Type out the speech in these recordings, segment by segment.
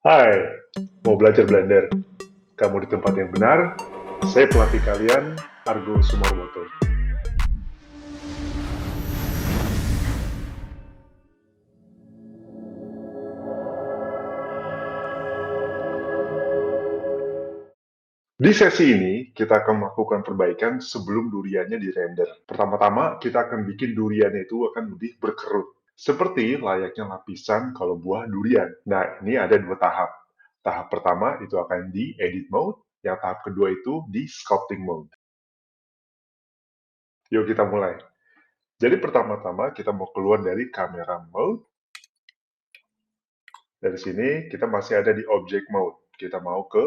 Hai, mau belajar Blender? Kamu di tempat yang benar. Saya pelatih kalian, Argo Sumarwoto. Di sesi ini, kita akan melakukan perbaikan sebelum duriannya dirender. Pertama-tama, kita akan bikin duriannya itu akan lebih berkerut. Seperti layaknya lapisan kalau buah durian. Nah, ini ada dua tahap. Tahap pertama itu akan di edit mode, yang tahap kedua itu di sculpting mode. Yuk kita mulai. Jadi pertama-tama kita mau keluar dari camera mode. Dari sini kita masih ada di object mode. Kita mau ke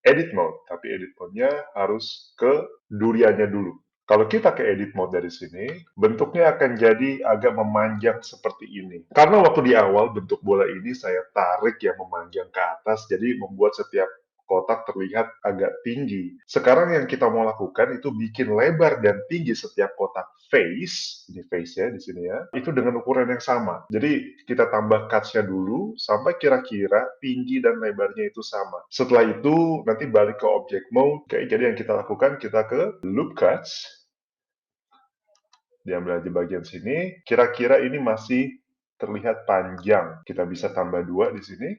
edit mode, tapi edit mode-nya harus ke duriannya dulu. Kalau kita ke edit mode dari sini, bentuknya akan jadi agak memanjang seperti ini. Karena waktu di awal bentuk bola ini saya tarik ya memanjang ke atas, jadi membuat setiap kotak terlihat agak tinggi. Sekarang yang kita mau lakukan itu bikin lebar dan tinggi setiap kotak face, ini face ya di sini ya, itu dengan ukuran yang sama. Jadi kita tambah cuts-nya dulu sampai kira-kira tinggi dan lebarnya itu sama. Setelah itu nanti balik ke object mode. Oke, jadi yang kita lakukan kita ke loop cuts, diambil aja bagian sini. Kira-kira ini masih terlihat panjang. Kita bisa tambah 2 di sini.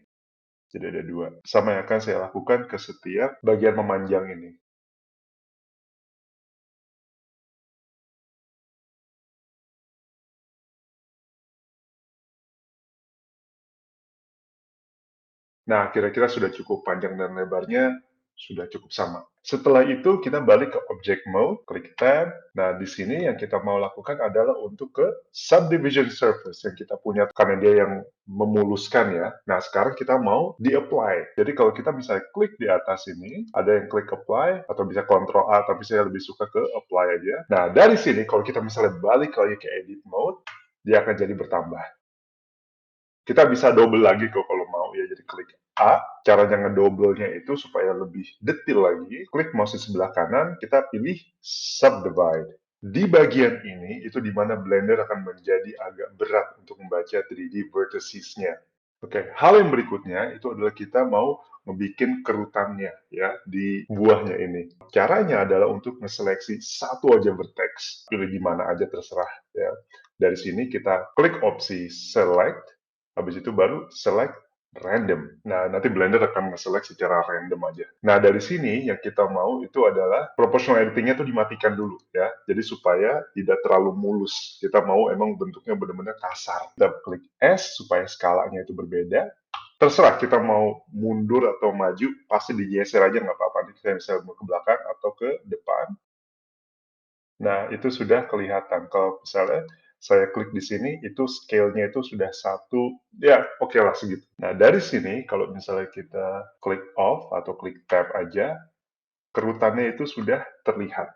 Jadi ada 2. Sama yang akan saya lakukan ke setiap bagian memanjang ini. Nah, kira-kira sudah cukup panjang dan lebarnya, sudah cukup sama. Setelah itu kita balik ke object mode, klik tab. Nah, di sini yang kita mau lakukan adalah untuk ke subdivision surface yang kita punya karena dia yang memuluskan ya. Nah, sekarang kita mau di-apply. Jadi kalau kita bisa klik di atas ini, ada yang klik apply atau bisa Ctrl A, tapi saya lebih suka ke apply aja. Nah, dari sini kalau kita misalnya balik lagi ke edit mode, dia akan jadi bertambah. Kita bisa double lagi kok kalau mau ya, jadi klik A. Caranya ngedouble-nya itu supaya lebih detail lagi, klik mouse di sebelah kanan, kita pilih subdivide. Di bagian ini itu di mana Blender akan menjadi agak berat untuk membaca 3D vertices-nya. Oke, hal yang berikutnya itu adalah kita mau membuat kerutannya ya di buahnya ini. Caranya adalah untuk meseleksi satu aja vertex, pilih di mana aja terserah ya. Dari sini kita klik opsi select, habis itu baru select random. Nah, nanti Blender akan nge-select secara random aja. Nah, dari sini yang kita mau itu adalah proportional editing-nya itu dimatikan dulu ya. Jadi supaya tidak terlalu mulus. Kita mau emang bentuknya benar-benar kasar. Kita klik S supaya skalanya itu berbeda. Terserah kita mau mundur atau maju, pasti digeser aja nggak apa-apa. Nanti kita bisa mau ke belakang atau ke depan. Nah, itu sudah kelihatan. Kalau misalnya saya klik di sini, itu scale-nya itu sudah satu, ya oke lah segitu. Nah, dari sini kalau misalnya kita klik off atau klik tab aja, kerutannya itu sudah terlihat.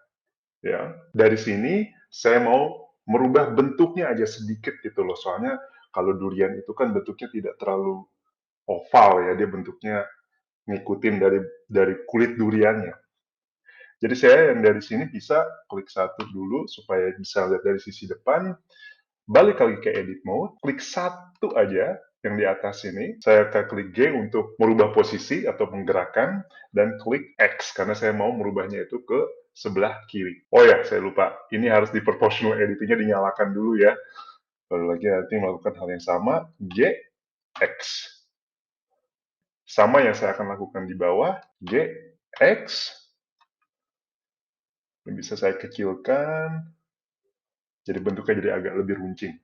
Ya, dari sini saya mau merubah bentuknya aja sedikit gitu loh. Soalnya kalau durian itu kan bentuknya tidak terlalu oval ya, dia bentuknya ngikutin dari kulit duriannya. Jadi saya yang dari sini bisa klik satu dulu supaya bisa lihat dari sisi depan, balik lagi ke edit mode, klik satu aja yang di atas ini, saya akan klik G untuk merubah posisi atau menggerakkan, dan klik X karena saya mau merubahnya itu ke sebelah kiri. Oh ya, saya lupa, ini harus di proportional editingnya dinyalakan dulu ya. Baru lagi nanti melakukan hal yang sama, G, X. Sama yang saya akan lakukan di bawah, G, X, ini bisa saya kecilkan, jadi bentuknya jadi agak lebih runcing.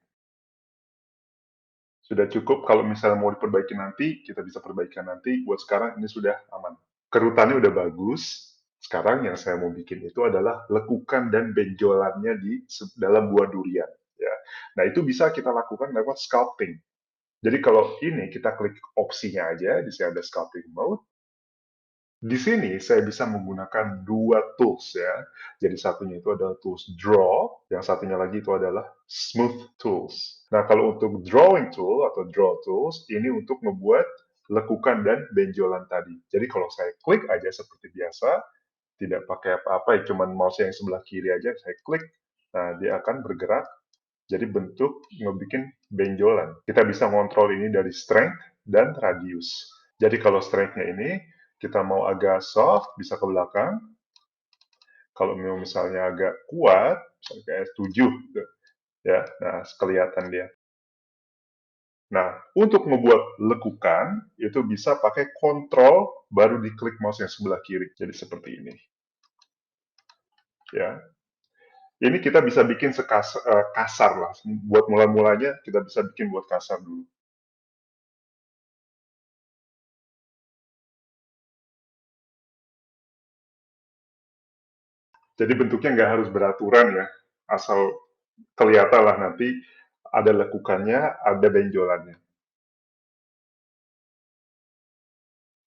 Sudah cukup, kalau misalnya mau diperbaiki nanti, kita bisa perbaikan nanti. Buat sekarang ini sudah aman. Kerutannya udah bagus. Sekarang yang saya mau bikin itu adalah lekukan dan benjolannya di dalam buah durian. Ya. Nah, itu bisa kita lakukan lewat sculpting. Jadi kalau ini kita klik opsinya aja, di sini ada sculpting mode. Di sini saya bisa menggunakan dua tools ya. Jadi satunya itu adalah tools draw, yang satunya lagi itu adalah smooth tools. Nah, kalau untuk drawing tool atau draw tools, ini untuk membuat lekukan dan benjolan tadi. Jadi kalau saya klik aja seperti biasa, tidak pakai apa-apa, ya cuman mouse yang sebelah kiri aja, saya klik, nah dia akan bergerak jadi bentuk ngebikin benjolan. Kita bisa ngontrol ini dari strength dan radius. Jadi kalau strength-nya ini, kita mau agak soft, bisa ke belakang. Kalau mau misalnya agak kuat, misalnya kayak 7, gitu, ya, nah kelihatan dia. Nah, untuk membuat lekukan, itu bisa pakai kontrol, baru diklik mouse yang sebelah kiri. Jadi seperti ini. Ya, ini kita bisa bikin kasar lah. Buat mula-mulanya, kita bisa bikin buat kasar dulu. Jadi bentuknya nggak harus beraturan ya, asal kelihatan lah nanti ada lekukannya, ada benjolannya.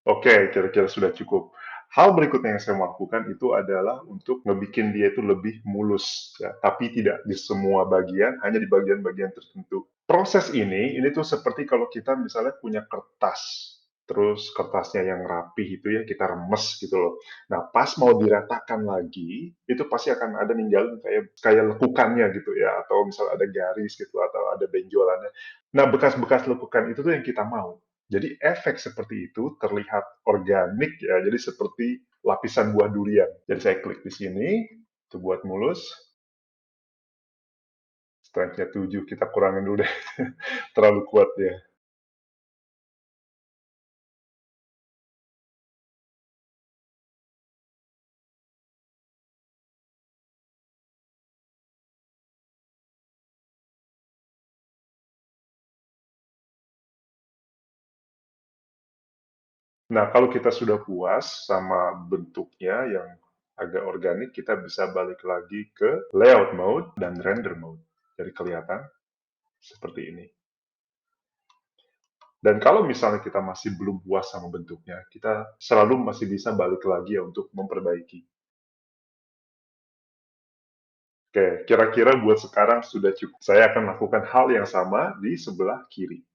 Oke, kira-kira sudah cukup. Hal berikutnya yang saya mau lakukan itu adalah untuk ngebikin dia itu lebih mulus, ya, tapi tidak di semua bagian, hanya di bagian-bagian tertentu. Proses ini tuh seperti kalau kita misalnya punya kertas, terus kertasnya yang rapih itu ya kita remes gitu loh. Nah, pas mau diratakan lagi, itu pasti akan ada ninggalin kayak kayak lekukannya gitu ya, atau misalnya ada garis gitu atau ada benjolannya. Nah, bekas-bekas lekukan itu tuh yang kita mau. Jadi efek seperti itu terlihat organik ya, jadi seperti lapisan buah durian. Jadi saya klik di sini, itu buat mulus, strength-nya 7, kita kurangin dulu deh, terlalu kuat ya. Nah, kalau kita sudah puas sama bentuknya yang agak organik, kita bisa balik lagi ke layout mode dan render mode. Jadi kelihatan seperti ini. Dan kalau misalnya kita masih belum puas sama bentuknya, kita selalu masih bisa balik lagi ya untuk memperbaiki. Oke, kira-kira buat sekarang sudah cukup. Saya akan lakukan hal yang sama di sebelah kiri.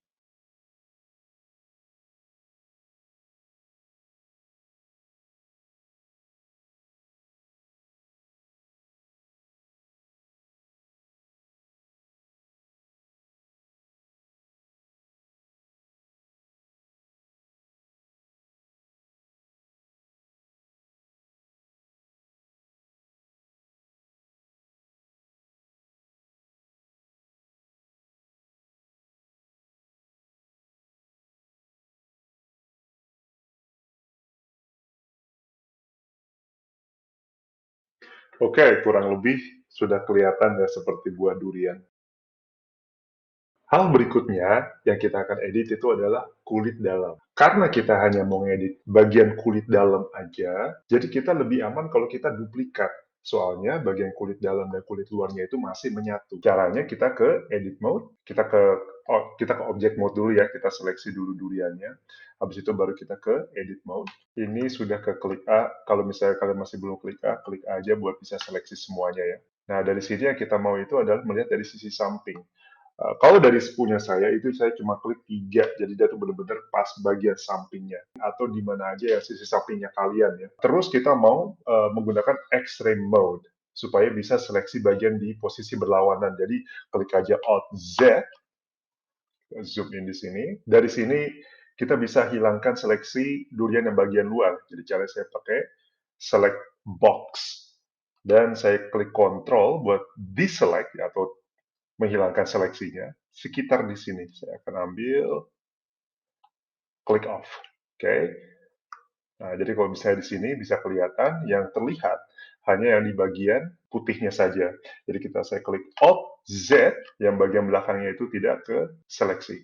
Oke, kurang lebih sudah kelihatan ya seperti buah durian. Hal berikutnya yang kita akan edit itu adalah kulit dalam. Karena kita hanya mau ngedit bagian kulit dalam aja, jadi kita lebih aman kalau kita duplikat. Soalnya bagian kulit dalam dan kulit luarnya itu masih menyatu. Caranya kita ke edit mode, kita ke object mode dulu ya, kita seleksi dulu duriannya. Habis itu baru kita ke edit mode. Ini sudah ke klik A. Kalau misalnya kalian masih belum klik A aja buat bisa seleksi semuanya ya. Nah, dari sini yang kita mau itu adalah melihat dari sisi samping. Kalau dari punya saya itu saya cuma klik 3, jadi dia tuh benar-benar pas bagian sampingnya atau di mana aja ya sisi sampingnya kalian ya. Terus kita mau menggunakan extreme mode supaya bisa seleksi bagian di posisi berlawanan. Jadi klik aja Alt Z, zoom in di sini. Dari sini kita bisa hilangkan seleksi durian yang bagian luar. Jadi cara saya pakai select box dan saya klik Control buat deselect atau menghilangkan seleksinya. Sekitar di sini saya akan ambil, click off. Oke. Okay. Nah, jadi kalau misalnya di sini bisa kelihatan yang terlihat hanya yang di bagian putihnya saja. Jadi saya klik Alt Z, yang bagian belakangnya itu tidak ke seleksi.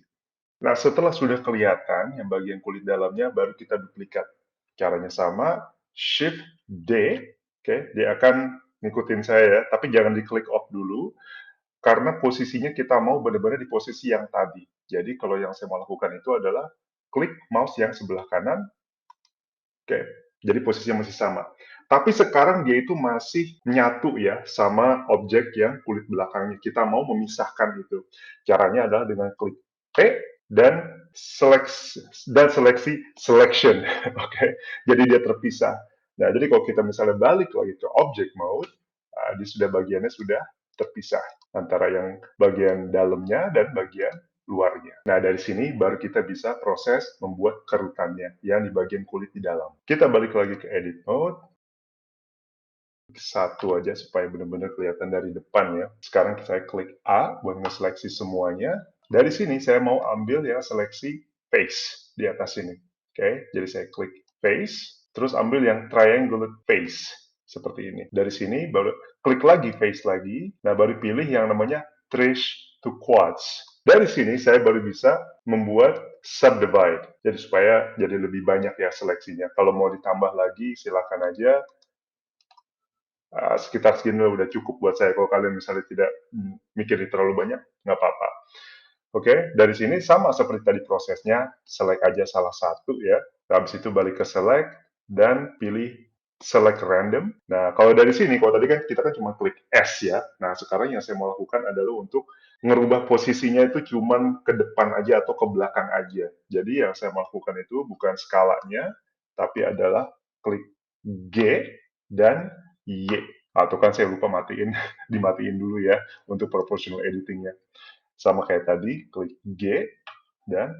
Nah, setelah sudah kelihatan yang bagian kulit dalamnya, baru kita duplikat. Caranya sama, Shift D, oke, okay, dia akan ngikutin saya ya, tapi jangan diklik off dulu, karena posisinya kita mau benar-benar di posisi yang tadi. Jadi kalau yang saya mau lakukan itu adalah klik mouse yang sebelah kanan, oke, jadi posisinya masih sama. Tapi sekarang dia itu masih nyatu ya sama objek yang kulit belakangnya. Kita mau memisahkan itu. Caranya adalah dengan klik P dan seleksi selection. Oke, jadi dia terpisah. Nah, jadi kalau kita misalnya balik lagi ke object mode, di sudah bagiannya sudah terpisah antara yang bagian dalamnya dan bagian luarnya. Nah, dari sini baru kita bisa proses membuat kerutannya yang di bagian kulit di dalam. Kita balik lagi ke edit mode. Satu aja supaya benar-benar kelihatan dari depan ya. Sekarang saya klik A buat ngeseleksi semuanya. Dari sini saya mau ambil yang seleksi face di atas sini. Oke, jadi saya klik face, terus ambil yang triangle face seperti ini. Dari sini baru klik lagi face lagi. Nah, baru pilih yang namanya trace to quads. Dari sini saya baru bisa membuat subdivide. Jadi supaya jadi lebih banyak ya seleksinya. Kalau mau ditambah lagi silakan aja. Sekitar segini udah cukup buat saya. Kalau kalian misalnya tidak mikirin terlalu banyak, nggak apa-apa. Oke, dari sini sama seperti tadi prosesnya, select aja salah satu ya. Habis itu balik ke select dan pilih select random. Nah, kalau dari sini, kalau tadi kan kita kan cuma klik S ya. Nah, sekarang yang saya mau lakukan adalah untuk ngerubah posisinya itu cuman ke depan aja atau ke belakang aja. Jadi yang saya mau lakukan itu bukan skalanya, tapi adalah klik G dan Y. Atau kan saya lupa matiin, dimatiin dulu ya untuk proportional editingnya. Sama kayak tadi, klik G dan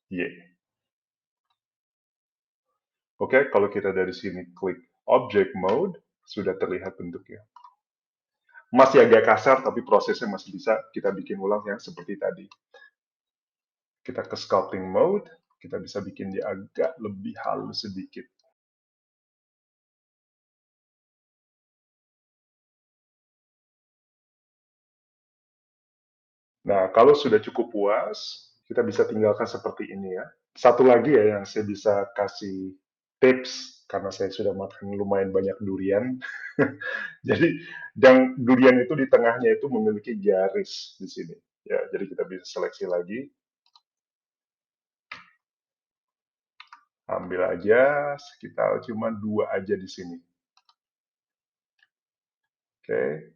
Y. Oke, kalau kita dari sini klik Object Mode, sudah terlihat bentuknya. Masih agak kasar, tapi prosesnya masih bisa kita bikin ulang yang seperti tadi. Kita ke Sculpting Mode, kita bisa bikin dia agak lebih halus sedikit. Nah, kalau sudah cukup puas, kita bisa tinggalkan seperti ini ya. Satu lagi ya yang saya bisa kasih tips, karena saya sudah makan lumayan banyak durian. Jadi, yang durian itu di tengahnya itu memiliki garis di sini. Ya, jadi kita bisa seleksi lagi. Ambil aja sekitar cuma 2 aja di sini. Oke.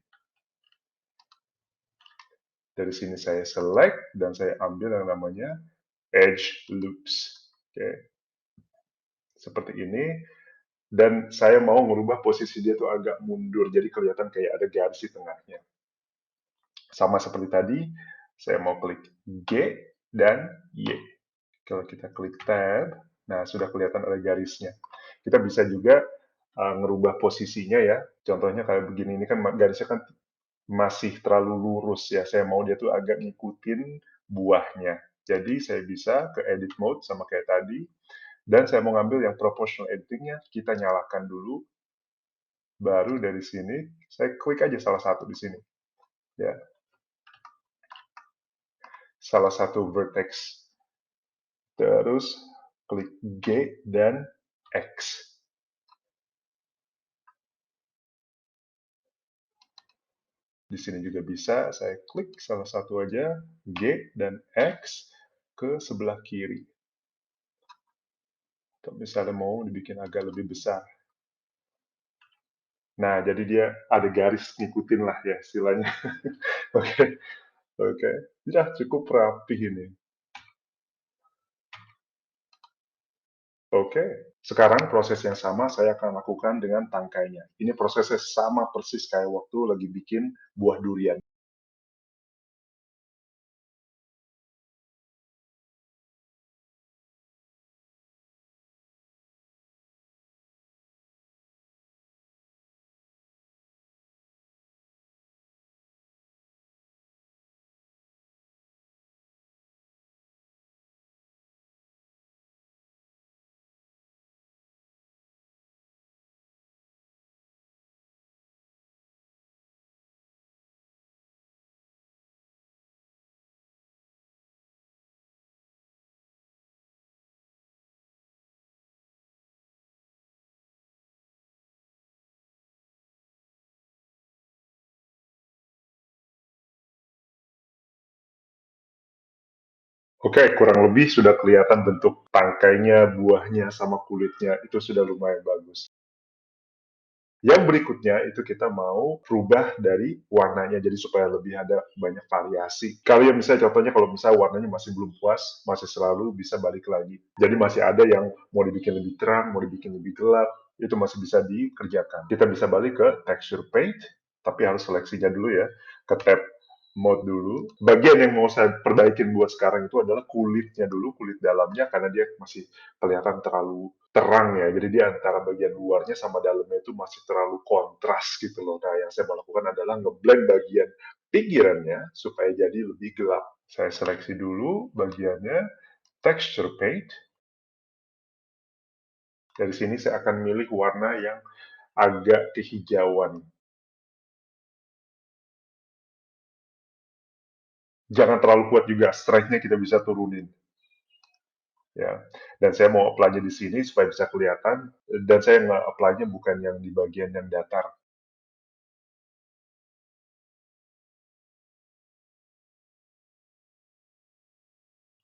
Dari sini saya select dan saya ambil yang namanya edge loops. Oke. Seperti ini. Dan saya mau merubah posisi dia tuh agak mundur, jadi kelihatan kayak ada garis di tengahnya. Sama seperti tadi, saya mau klik G dan Y. Kalau kita klik Tab, nah sudah kelihatan ada garisnya. Kita bisa juga ngerubah posisinya ya. Contohnya kayak begini, ini kan garisnya kan masih terlalu lurus ya. Saya mau dia tuh agak ngikutin buahnya. Jadi saya bisa ke Edit Mode sama kayak tadi. Dan saya mau ngambil yang Proportional Editing-nya, kita nyalakan dulu. Baru dari sini, saya klik aja salah satu di sini. Ya, salah satu vertex. Terus klik G dan X. Di sini juga bisa, saya klik salah satu aja, G dan X ke sebelah kiri. Atau misalnya mau dibikin agak lebih besar. Nah, jadi dia ada garis ngikutin lah ya istilahnya. Oke, oke. Ya, cukup rapi ini. Oke, sekarang proses yang sama saya akan lakukan dengan tangkainya. Ini prosesnya sama persis kayak waktu lagi bikin buah durian. Oke, kurang lebih sudah kelihatan bentuk tangkainya, buahnya, sama kulitnya. Itu sudah lumayan bagus. Yang berikutnya itu kita mau rubah dari warnanya, jadi supaya lebih ada banyak variasi. Kalau yang misalnya contohnya kalau misalnya warnanya masih belum puas, masih selalu bisa balik lagi. Jadi masih ada yang mau dibikin lebih terang, mau dibikin lebih gelap, itu masih bisa dikerjakan. Kita bisa balik ke texture paint, tapi harus seleksinya dulu ya, ke tab mode dulu. Bagian yang mau saya perbaikin buat sekarang itu adalah kulitnya dulu, kulit dalamnya, karena dia masih kelihatan terlalu terang ya. Jadi dia antara bagian luarnya sama dalamnya itu masih terlalu kontras gitu loh. Nah, yang saya mau lakukan adalah ngeblend bagian pinggirannya supaya jadi lebih gelap. Saya seleksi dulu bagiannya, texture paint. Dari sini saya akan milih warna yang agak kehijauan. Jangan terlalu kuat juga, strike-nya kita bisa turunin. Ya, dan saya mau apply-nya di sini supaya bisa kelihatan, dan saya nggak apply-nya bukan yang di bagian yang datar.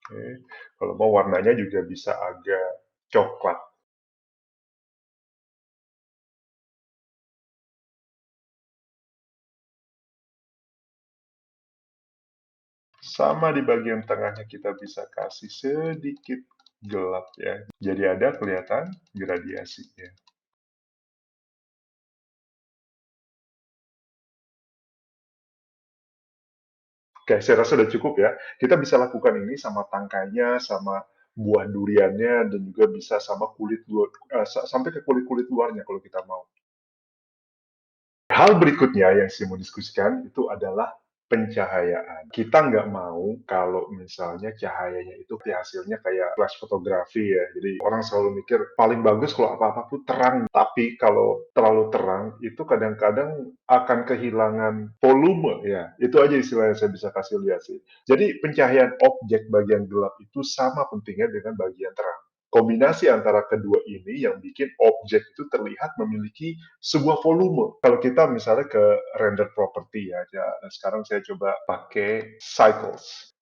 Oke. Kalau mau warnanya juga bisa agak coklat. Sama di bagian tengahnya kita bisa kasih sedikit gelap ya. Jadi ada kelihatan gradiasinya. Oke, saya rasa udah cukup ya. Kita bisa lakukan ini sama tangkainya, sama buah duriannya, dan juga bisa sama kulit luar, sampai ke kulit-kulit luarnya kalau kita mau. Hal berikutnya yang saya mau diskusikan itu adalah pencahayaan. Kita nggak mau kalau misalnya cahayanya itu hasilnya kayak flash fotografi ya. Jadi orang selalu mikir paling bagus kalau apa-apa tuh terang. Tapi kalau terlalu terang itu kadang-kadang akan kehilangan volume ya. Itu aja istilah yang saya bisa kasih lihat sih. Jadi pencahayaan objek bagian gelap itu sama pentingnya dengan bagian terang. Kombinasi antara kedua ini yang bikin objek itu terlihat memiliki sebuah volume. Kalau kita misalnya ke render property ya, sekarang saya coba pakai cycles.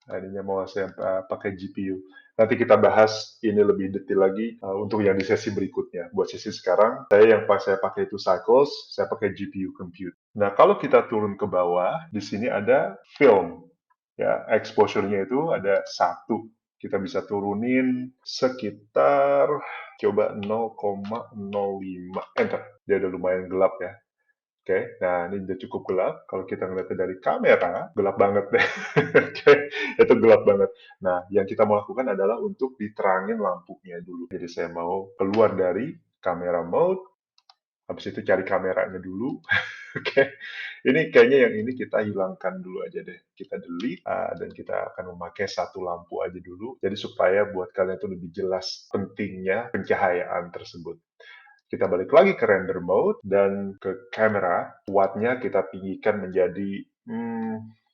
Nah, ininya mau saya pakai GPU. Nanti kita bahas ini lebih detail lagi untuk yang di sesi berikutnya. Buat sesi sekarang, saya pakai itu cycles, saya pakai GPU compute. Nah, kalau kita turun ke bawah, di sini ada film. Ya, exposure-nya itu ada satu. Kita bisa turunin sekitar coba 0,05. Enter. Dia udah lumayan gelap ya. Oke, nah ini udah cukup gelap. Kalau kita ngeliatnya dari kamera, gelap banget deh. Oke, itu gelap banget. Nah, yang kita mau lakukan adalah untuk diterangin lampunya dulu. Jadi saya mau keluar dari kamera mode, habis itu cari kameranya dulu. Oke, ini kayaknya yang ini kita hilangkan dulu aja deh. Kita delete, dan kita akan memakai satu lampu aja dulu. Jadi supaya buat kalian itu lebih jelas pentingnya pencahayaan tersebut. Kita balik lagi ke render mode dan ke kamera. Wattnya kita tinggikan menjadi,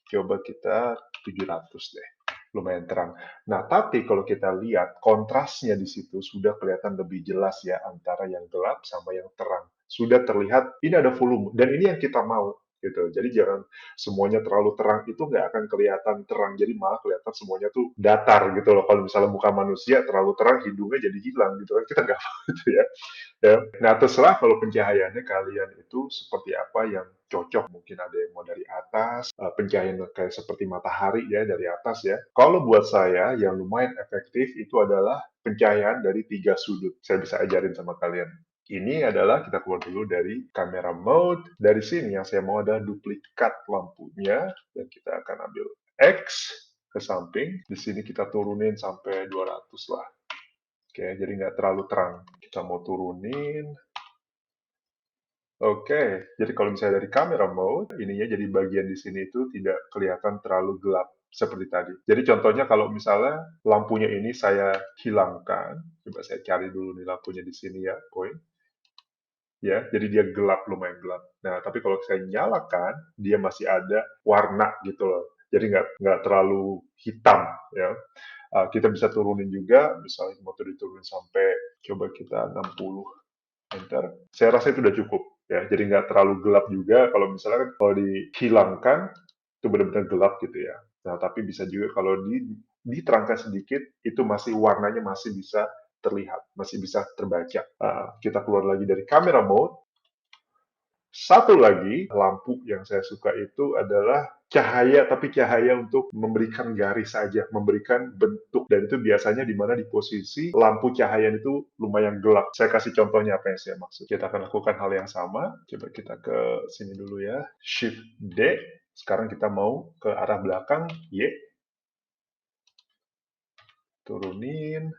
coba kita 700 deh. Lumayan terang. Nah, tapi kalau kita lihat kontrasnya di situ sudah kelihatan lebih jelas ya antara yang gelap sama yang terang. Sudah terlihat ini ada volume dan ini yang kita mau gitu. Jadi jangan semuanya terlalu terang, itu nggak akan kelihatan terang. Jadi malah kelihatan semuanya tuh datar gitu loh. Kalau misalnya muka manusia terlalu terang, hidungnya jadi hilang gitu kan. Kita nggak mau gitu ya. Ya. Nah, terserah kalau pencahayaannya kalian itu seperti apa yang cocok. Mungkin ada yang mau dari atas, pencahayaan kayak seperti matahari ya dari atas ya. Kalau buat saya yang lumayan efektif itu adalah pencahayaan dari 3 sudut. Saya bisa ajarin sama kalian. Ini adalah kita keluar dulu dari kamera mode. Dari sini yang saya mau adalah duplikat lampunya dan kita akan ambil X ke samping. Di sini kita turunin sampai 200 lah. Oke, jadi nggak terlalu terang. Kita mau turunin. Oke, jadi kalau misalnya dari camera mode, ininya jadi bagian di sini itu tidak kelihatan terlalu gelap seperti tadi. Jadi contohnya kalau misalnya lampunya ini saya hilangkan, coba saya cari dulu nih lampunya di sini ya, point. Ya, jadi dia gelap, lumayan gelap. Nah, tapi kalau saya nyalakan, dia masih ada warna gitu loh. Jadi nggak terlalu hitam ya. Kita bisa turunin juga, misalnya motor diturunin sampai coba kita 60, enter. Saya rasa itu udah cukup ya. Jadi nggak terlalu gelap juga. Kalau misalnya kan kalau dihilangkan itu benar-benar gelap gitu ya. Nah, tapi bisa juga kalau diterangkan sedikit itu masih warnanya masih bisa terlihat, masih bisa terbaca. Kita keluar lagi dari camera mode. Satu lagi lampu yang saya suka itu adalah cahaya, tapi cahaya untuk memberikan garis saja, memberikan bentuk. Dan itu biasanya di mana di posisi lampu cahaya itu lumayan gelap. Saya kasih contohnya apa yang saya maksud. Kita akan lakukan hal yang sama. Coba kita ke sini dulu ya. Shift D. Sekarang kita mau ke arah belakang, Y. Turunin.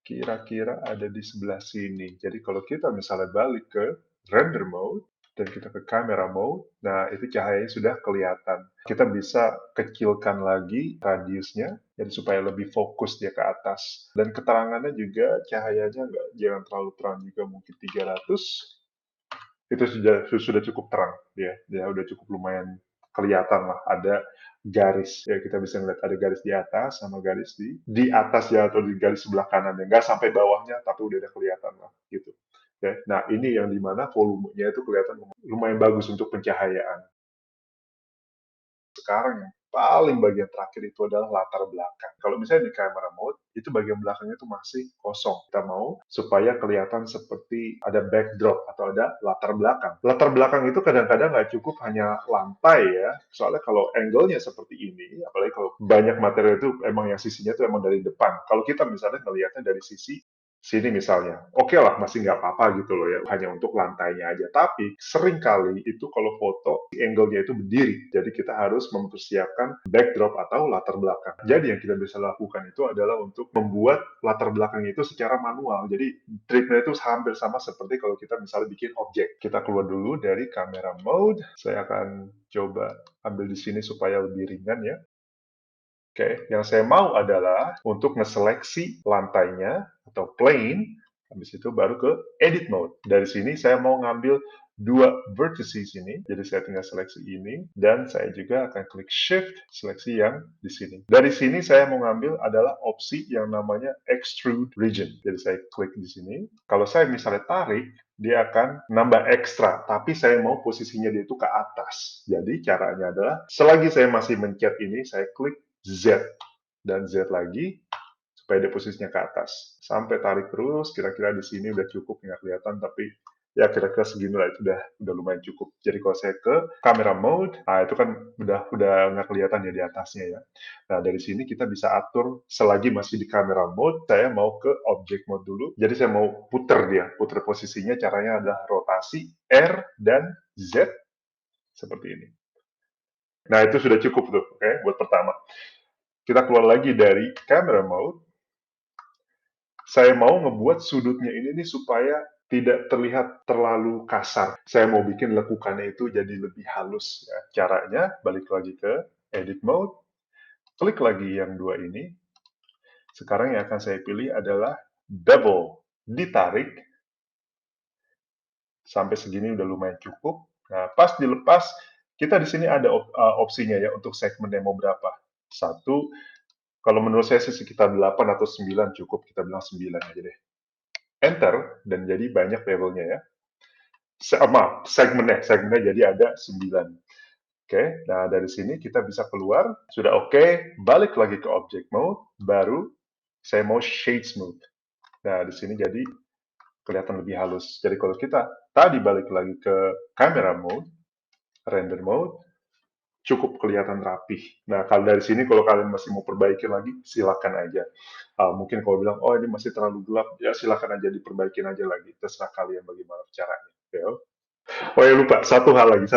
Kira-kira ada di sebelah sini. Jadi kalau kita misalnya balik ke render mode, dan kita ke camera mode, nah itu cahayanya sudah kelihatan. Kita bisa kecilkan lagi radiusnya, jadi supaya lebih fokus dia ke atas. Dan keterangannya juga cahayanya jangan terlalu terang juga, mungkin 300. Itu sudah cukup terang, dia udah cukup lumayan kelihatan lah, ada garis, ya kita bisa melihat ada garis di atas sama garis di atas ya, atau di garis sebelah kanan ya, nggak sampai bawahnya tapi udah ada kelihatan lah gitu. Ya, nah ini yang dimana volumenya itu kelihatan lumayan bagus untuk pencahayaan. Sekarang yang paling bagian terakhir itu adalah latar belakang. Kalau misalnya di camera mode, itu bagian belakangnya itu masih kosong. Kita mau supaya kelihatan seperti ada backdrop atau ada latar belakang. Latar belakang itu kadang-kadang nggak cukup hanya lantai ya. Soalnya kalau angle-nya seperti ini, apalagi kalau banyak material itu emang yang sisinya itu emang dari depan. Kalau kita misalnya ngelihatnya dari sisi sini misalnya, oke lah masih nggak apa-apa gitu loh ya, hanya untuk lantainya aja. Tapi seringkali itu kalau foto angle-nya itu berdiri, jadi kita harus mempersiapkan backdrop atau latar belakang. Jadi yang kita bisa lakukan itu adalah untuk membuat latar belakang itu secara manual. Jadi triknya itu hampir sama seperti kalau kita misalnya bikin objek. Kita keluar dulu dari camera mode. Saya akan coba ambil di sini supaya lebih ringan ya. Oke, yang saya mau adalah untuk ngeseleksi lantainya atau plane, habis itu baru ke edit mode. Dari sini saya mau ngambil dua vertices ini, jadi saya tinggal seleksi ini, dan saya juga akan klik shift, seleksi yang di sini. Dari sini saya mau ngambil adalah opsi yang namanya extrude region. Jadi saya klik di sini. Kalau saya misalnya tarik, dia akan nambah ekstra, tapi saya mau posisinya dia itu ke atas. Jadi caranya adalah, selagi saya masih mencet ini, saya klik Z dan Z lagi supaya dia posisinya ke atas. Sampai tarik terus, kira-kira di sini udah cukup, nggak kelihatan, tapi ya kira-kira segini lah, itu udah lumayan cukup. Jadi kalau saya ke camera mode, nah itu kan udah nggak kelihatan ya di atasnya ya. Nah dari sini kita bisa atur selagi masih di camera mode, saya mau ke object mode dulu. Jadi saya mau puter posisinya, caranya adalah rotasi R dan Z seperti ini. Nah itu sudah cukup tuh, oke, buat pertama. Kita keluar lagi dari camera mode. Saya mau ngebuat sudutnya ini nih supaya tidak terlihat terlalu kasar. Saya mau bikin lekukannya itu jadi lebih halus. Ya. Caranya, balik lagi ke edit mode, klik lagi yang dua ini. Sekarang yang akan saya pilih adalah bevel. Ditarik, sampai segini udah lumayan cukup. Nah, pas dilepas, kita di sini ada opsinya ya untuk segmennya mau berapa. Satu, kalau menurut saya sih sekitar 8 atau 9 cukup, kita bilang 9 aja deh. Enter, dan jadi banyak levelnya ya. Maaf, segmennya jadi ada 9. Oke, nah dari sini kita bisa keluar, sudah oke, balik lagi ke object mode, baru saya mau shade smooth. Nah, di sini jadi kelihatan lebih halus. Jadi kalau kita tadi balik lagi ke camera mode, render mode, cukup kelihatan rapih. Nah, kalau dari sini kalau kalian masih mau perbaiki lagi, silakan aja. Mungkin kalau bilang, oh ini masih terlalu gelap, ya silakan aja diperbaikin aja lagi. Terserah kalian bagaimana caranya. Ya. Oh ya lupa, satu hal lagi.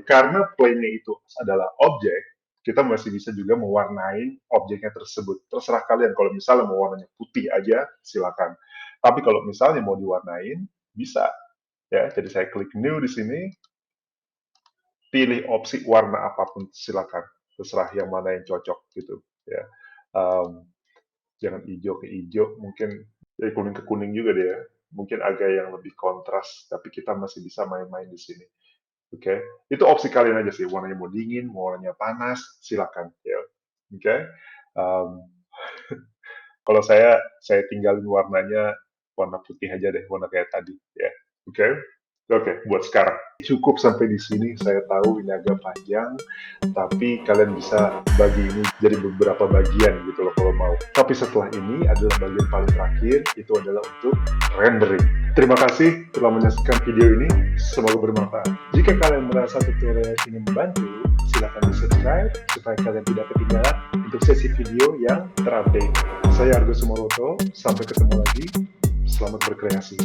Karena plane-nya itu adalah objek, kita masih bisa juga mewarnai objeknya tersebut. Terserah kalian, kalau misalnya mau warnanya putih aja, silakan. Tapi kalau misalnya mau diwarnain, bisa. Ya, jadi saya klik new di sini, pilih opsi warna apapun, silakan. Terserah yang mana yang cocok gitu. Ya. Jangan hijau ke hijau, mungkin dari kuning ke kuning juga deh ya. Mungkin agak yang lebih kontras, tapi kita masih bisa main-main di sini. Oke, itu opsi kalian aja sih. Warnanya mau dingin, mau warnanya panas, silakan. Ya. Oke, kalau saya tinggalin warnanya warna putih aja deh, warna kayak tadi. Ya. Oke. Oke, buat sekarang. Cukup sampai di sini, saya tahu ini agak panjang, tapi kalian bisa bagi ini jadi beberapa bagian gitu loh kalau mau. Tapi setelah ini adalah bagian paling terakhir, itu adalah untuk rendering. Terima kasih telah menyaksikan video ini, semoga bermanfaat. Jika kalian merasa tutorial ini membantu, silakan di-subscribe supaya kalian tidak ketinggalan untuk sesi video yang terupdate. Saya Argo Sumoroto, sampai ketemu lagi, selamat berkreasi.